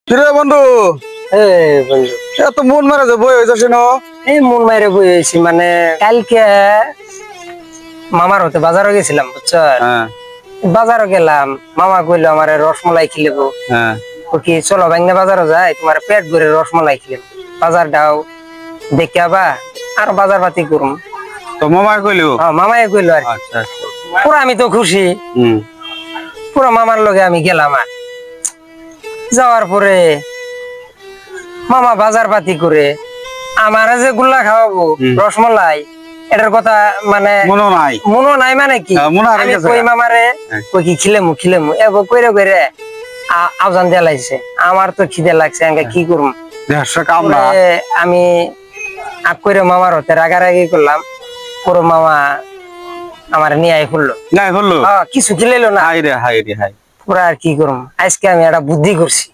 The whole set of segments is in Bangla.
কিরে বন্ধু, বন্ধু এত মন মারা যে বই হয়েছে শোনো। এই মন মাইরে বই হয়েছি মানে কালকে মামার হতে বাজারও গেছিলাম বুঝছো। হ্যাঁ বাজারও গেলাম, মামা কইলো আমার রসমলাই খিলেবো। হ্যাঁ কি চলো ভাঙ্গা বাজারও যায়, তোমার পেট ভরে রসমলাই খিলেব। বাজার দাও দেখে আবা আর বাজার পাতি করুম। তো মামাই কইলো। মামাই কইলো আর কি। আচ্ছা পুরো আমি তো খুশি, পুরো মামার লগে আমি গেলাম। আর যাওয়ার পরে মামা বাজার পাতি করে আমার যে গুল্লা খাওয়াবো রসমলাই, এটার কথা মানে মনো নাই মানে কি। আমি কই মামারে কই কি খিলেমু এবার কইরে কইরে আওজান দিয়া লাগছে। আমার তো খিদে লাগছে, আমি কি করুম। আমি আগ করে মামার হতে রাগারাগি করলাম। পুরো মামা আমার নিয়ে আই ফুললো কিছু খিলাইলো না। পুরা আর কি করুম, আজকে আমি একটা বুদ্ধি করছি।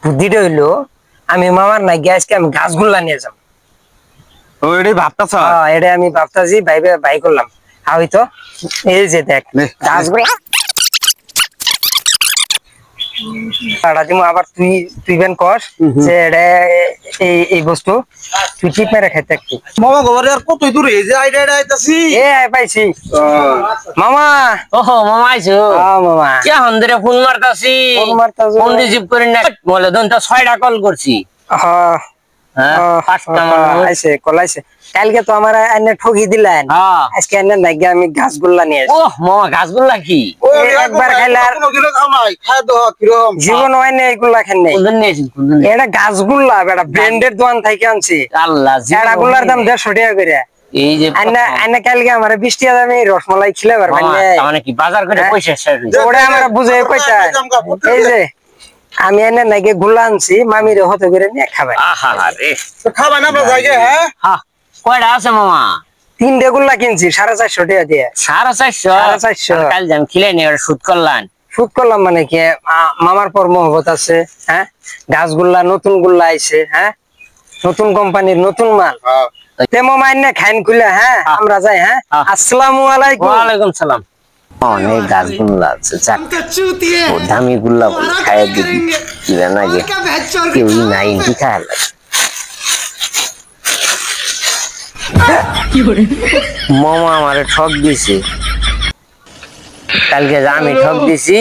বুদ্ধিটা হইলো আমি মামার নাই গিয়ে আজকে আমি গাছগুলা নিয়ে যাবো। এটা আমি ভাবতাছি, বাই করলাম। হয়তো এই যে দেখ গাছগুলা আবার তুই বেন কস যে এই বস্তু তুই ঠিক মেরে খাইতে একটু। মামা ঘরে আর কতই দূরে এই যে আইডা আইতাছি। পাইছি মামা। ওহো মামা আইছো। মামা কি হন্দরে ফোন মারতাছি, ফোন রিসিভ করি না বলে দন তো 6টা কল করছি। কালকে তো আমার এনে ঠকি দিলেন, আজকে এনে নাই আমি গাছগুলা নিয়ে ও মামা গাছগুলা কি একবার খাইলে জীবন হয় না এগুলা খান নাই। এটা গাছগুলা বেটা ব্র্যান্ডের দোকান থেকে আনছি। আল্লাহ গুলার দাম 150 টাকা করে। এই যে আইনা কালকে আমার 20 টাকা দামে রসমালাই খিলে পারবেন মানে কি বাজার করে পয়সা শেষ হইছে। ওটা আমরা বুঝে কইতা এই যে আমি এনে নাকি গুলা আনছি, মামিরে হতে করে নিয়ে খাবে। আহারে তো খাবা না আমরা যাই। হ্যাঁ কয়টা আছে মামা? 3টে গুলা কিনছি 450 টাকা দিয়ে। 450? কাল যান খিলে নিয়ে শুট করলাম। শুট করলাম মানে কি মামার পর মহব্বত আছে। হ্যাঁ গাছগুলা নতুন গুলা আইছে, হ্যাঁ নতুন কোম্পানির নতুন মাল। তেমন মাইনে খাইন খুলে। হ্যাঁ আমরা যাই। হ্যাঁ আসসালামু আলাইকুম। ওয়ালাইকুম সালাম। অনেক গাছগুলা আছে, দামি গুলা খাইয়ে দিবি কিনা নাকি কেউই নাই খায়। মামা আমারে ঠক দিছি কালকে, আমি ঠক দিছি।